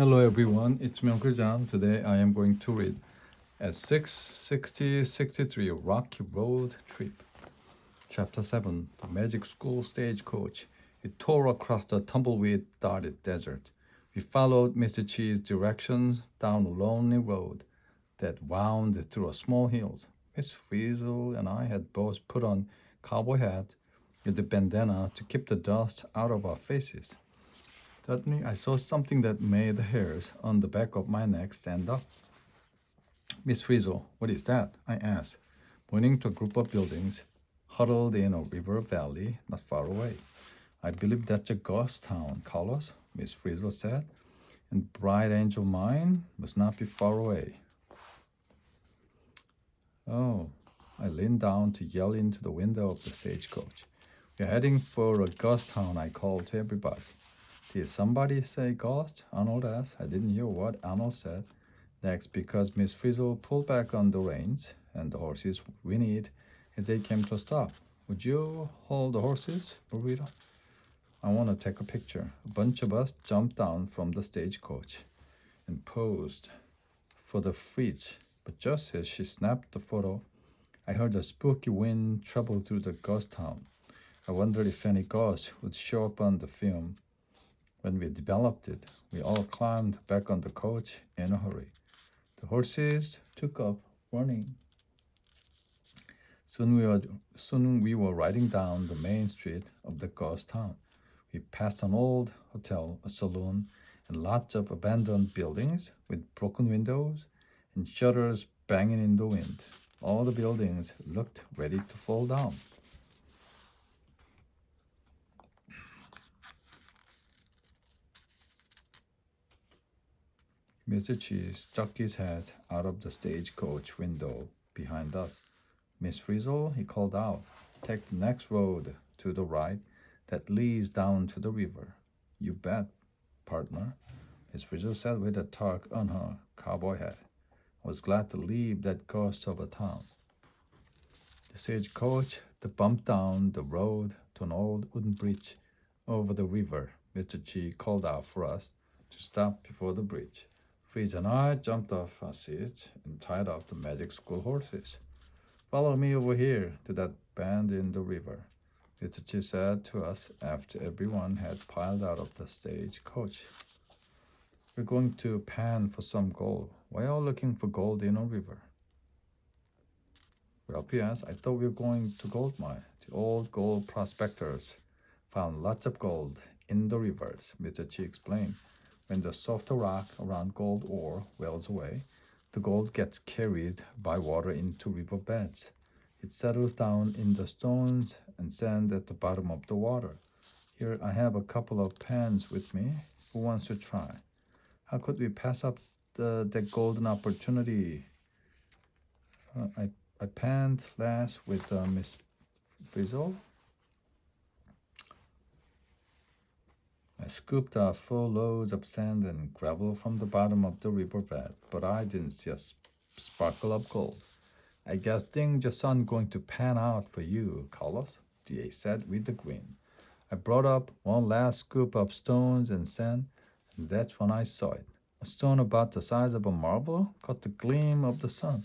Hello everyone, it's me Uncle John. Today I am going to read at 66063 Rocky Road Trip. Chapter 7 The Magic School Stagecoach. It tore across the tumbleweed dotted desert. We followed Mr. Chi's directions down a lonely road that wound through a small hills. Miss Frizzle and I had both put on cowboy hats with the bandana to keep the dust out of our faces. Suddenly, I saw something that made the hairs on the back of my neck stand up. Miss Frizzle, what is that? I asked, pointing to a group of buildings huddled in a river valley not far away. I believe that's a ghost town, Carlos, Miss Frizzle said, and Bright Angel Mine must not be far away. Oh, I leaned down to yell into the window of the stagecoach. We're heading for a ghost town, I called to everybody. Did somebody say ghost? Arnold asked. I didn't hear what Arnold said next because Miss Frizzle pulled back on the reins and the horses whinnied as they came to a stop. Would you hold the horses, Burrito? I want to take a picture. A bunch of us jumped down from the stagecoach and posed for the fridge. But just as she snapped the photo, I heard a spooky wind travel through the ghost town. I wondered if any ghost would show up on the film. When we developed it, we all climbed back on the coach in a hurry. The horses took off running. Soon we were riding down the main street of the ghost town. We passed an old hotel, a saloon, and lots of abandoned buildings with broken windows and shutters banging in the wind. All the buildings looked ready to fall down. Mr. Cheese stuck his head out of the stagecoach window behind us. Miss Frizzle, he called out, take the next road to the right that leads down to the river. You bet, partner, Miss Frizzle said with a tug on her cowboy hat. I was glad to leave that ghost of a town. The stagecoach bumped down the road to an old wooden bridge over the river. Mr. G called out for us to stop before the bridge. Fridge and I jumped off our seats and tied up the magic school horses. Follow me over here to that bend in the river, Mr. Chi said to us after everyone had piled out of the stagecoach. We're going to pan for some gold. Why are you looking for gold in a river? Ralphie asked. I thought we were going to gold mine. The old gold prospectors found lots of gold in the rivers, Mr. Chi explained. When the softer rock around gold ore wells away, the gold gets carried by water into river beds. It settles down in the stones and sand at the bottom of the water. Here I have a couple of pans with me. Who wants to try? How could we pass up that golden opportunity? I panned last with Miss Frizzle. I scooped out 4 loads of sand and gravel from the bottom of the riverbed, but I didn't see a sparkle of gold. I guess things just aren't going to pan out for you, Carlos, D.A. said with a grin. I brought up one last scoop of stones and sand, and that's when I saw it. A stone about the size of a marble caught the gleam of the sun.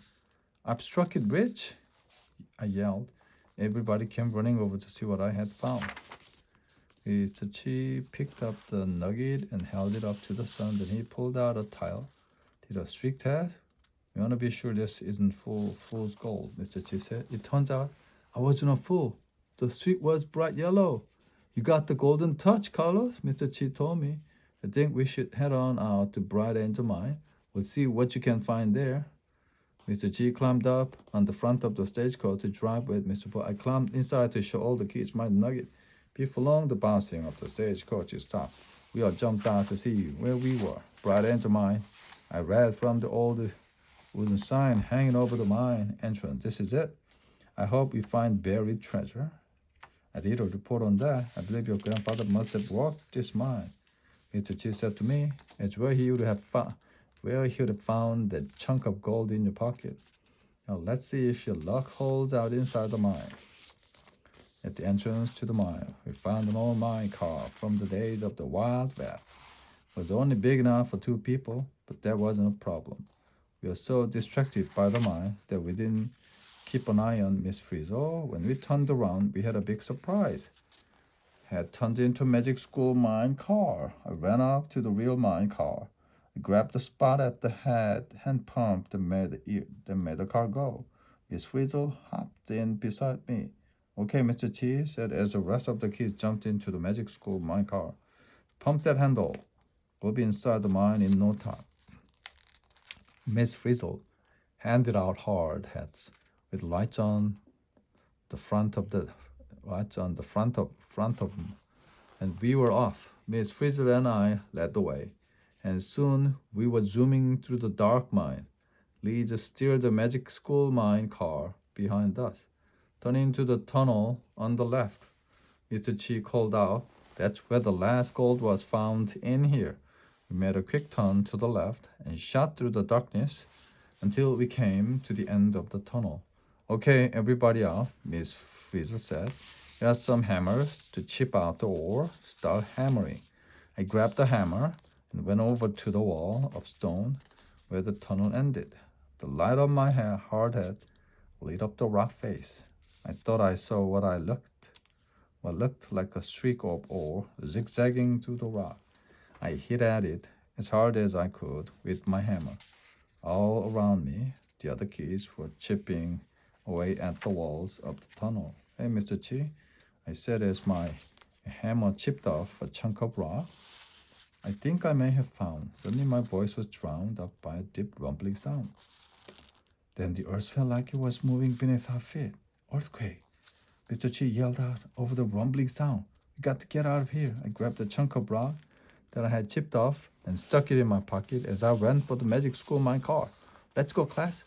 I've struck it rich, I yelled. Everybody came running over to see what I had found. Mr. Chi picked up the nugget and held it up to the sun. Then he pulled out a tile. Did a streak test? We want to be sure this isn't fool's gold, Mr. Chi said. It turns out I wasn't a fool. The streak was bright yellow. You got the golden touch, Carlos, Mr. Chi told me. I think we should head on out to Bright Angel Mine. We'll see what you can find there. Mr. G climbed up on the front of the stagecoach to drive with Mr. Paul. I climbed inside to show all the kids my nugget. Before long, the bouncing of the stagecoach stopped. We all jumped out to see where we were. Bright Angel Mine. I read from the old wooden sign hanging over the mine entrance. This is it. I hope we find buried treasure. I did a report on that. I believe your grandfather must have walked this mine. Mr. Chi said to me, it's where he would have found that chunk of gold in your pocket. Now let's see if your luck holds out inside the mine. At the entrance to the mine, we found an old mine car from the days of the Wild West. was only big enough for 2 people, but that wasn't a problem. We were so distracted by the mine that we didn't keep an eye on Miss Frizzle. When we turned around, we had a big surprise. Had turned into a Magic School mine car. I ran up to the real mine car. I grabbed the spot at the head hand pump that made the car go. Miss Frizzle hopped in beside me. Okay, Mr. Chi said as the rest of the kids jumped into the Magic School mine car. Pump that handle. We'll be inside the mine in no time. Miss Frizzle handed out hard hats with lights on the front of the front of them, and we were off. Miss Frizzle and I led the way, and soon we were zooming through the dark mine. Liz steered the Magic School mine car behind us, turning into the tunnel on the left. Mr. Chi called out, "That's where the last gold was found in here." We made a quick turn to the left and shot through the darkness until we came to the end of the tunnel. "Okay, everybody out," Miss Frizzle said. "Here are some hammers to chip out the ore. Start hammering." I grabbed the hammer and went over to the wall of stone where the tunnel ended. The light of my hard hat lit up the rock face. I thought I saw what looked like a streak of ore zigzagging through the rock. I hit at it as hard as I could with my hammer. All around me, the other kids were chipping away at the walls of the tunnel. "Hey, Mr. Chi," I said as my hammer chipped off a chunk of rock. "I think I may have found." Suddenly my voice was drowned out by a deep rumbling sound. Then the earth felt like it was moving beneath our feet. "Earthquake!" Mr. Chi yelled out over the rumbling sound. "We got to get out of here." I grabbed a chunk of rock that I had chipped off and stuck it in my pocket as I ran for the Magic School mine car. "Let's go, class,"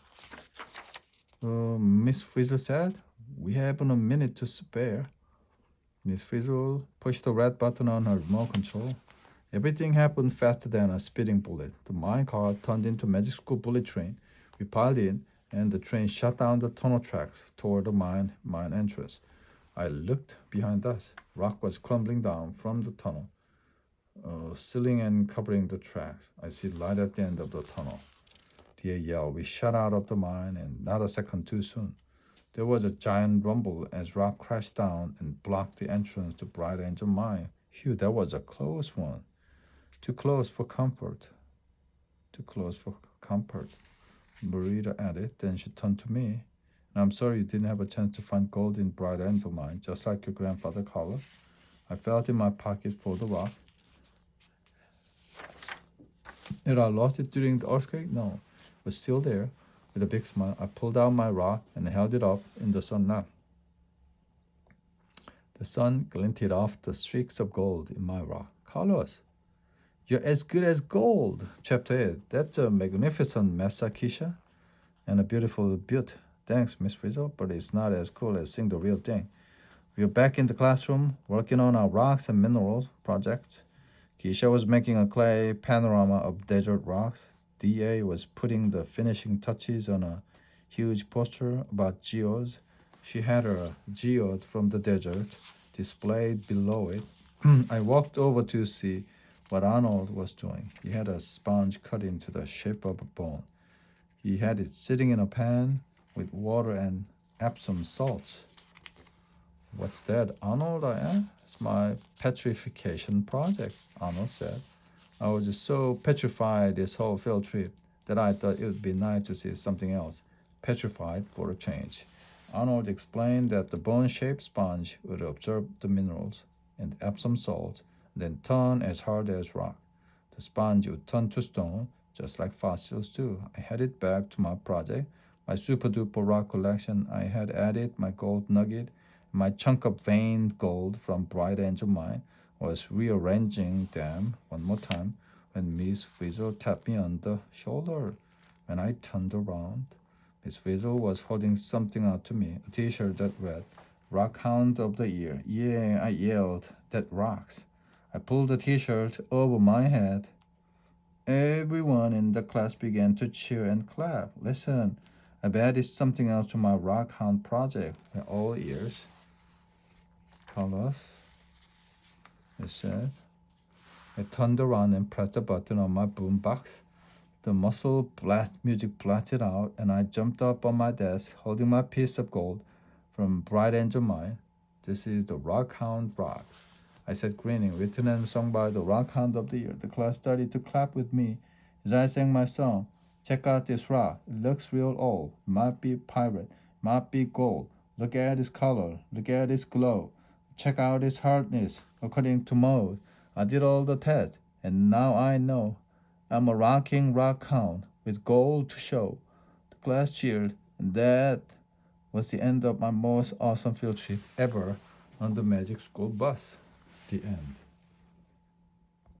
Miss Frizzle said. "We haven't a minute to spare." Miss Frizzle pushed the red button on her remote control. Everything happened faster than a speeding bullet. The mine car turned into a Magic School bullet train. We piled in, and the train shot down the tunnel tracks toward the mine entrance. I looked behind us. Rock was crumbling down from the tunnel, sealing and covering the tracks. I see light at the end of the tunnel. Dear yell, we shot out of the mine, and not a second too soon. There was a giant rumble as rock crashed down and blocked the entrance to Bright Angel Mine. Phew, that was a close one. Too close for comfort. Too close for comfort, Marita added. Then she turned to me. "And I'm sorry you didn't have a chance to find gold in Bright Angel Mine, just like your grandfather Carlos." I felt in my pocket for the rock. Had I lost it during the earthquake? No. It was still there. With a big smile, I pulled out my rock and held it up in the sunlight. The sun glinted off the streaks of gold in my rock. "Carlos, you're as good as gold." Chapter 8. "That's a magnificent mess, Keisha, and a beautiful butte." "Thanks, Miss Frizzle, but it's not as cool as seeing the real thing." We were back in the classroom, working on our rocks and minerals projects. Keisha was making a clay panorama of desert rocks. D.A. was putting the finishing touches on a huge poster about geodes. She had a geode from the desert displayed below it. I walked over to see what Arnold was doing. He had a sponge cut into the shape of a bone. He had it sitting in a pan with water and Epsom salts. "What's that, Arnold?" I asked. "It's my petrification project," Arnold said. "I was just so petrified this whole field trip that I thought it would be nice to see something else, petrified for a change." Arnold explained that the bone-shaped sponge would absorb the minerals and Epsom salts, then turn as hard as rock. The sponge would turn to stone, just like fossils do. I headed back to my project, my super-duper rock collection. I had added my gold nugget. My chunk of veined gold from Bright Angel Mine. Was rearranging them one more time when Miss Frizzle tapped me on the shoulder. When I turned around, Miss Frizzle was holding something out to me, a t-shirt that read, "Rock Hound of the Year." "Yeah," I yelled, "that rocks." I pulled the t-shirt over my head. Everyone in the class began to cheer and clap. "Listen, I've added something else to my Rock Hound project." We're all ears. "Carlos," I said. I turned around and pressed the button on my boombox. The muzzle blast music blasted out, and I jumped up on my desk, holding my piece of gold from Bright Angel Mine. This is the Rockhound Rock, I said, grinning, written and sung by the Rockhound of the Year. The class started to clap with me as I sang my song. Check out this rock. It looks real old. Might be pirate. Might be gold. Look at its color. Look at its glow. Check out its hardness. According to mode, I did all the tests, and now I know I'm a rocking rockhound with gold to show. The class cheered, and that was the end of my most awesome field trip ever on the Magic School Bus. The end.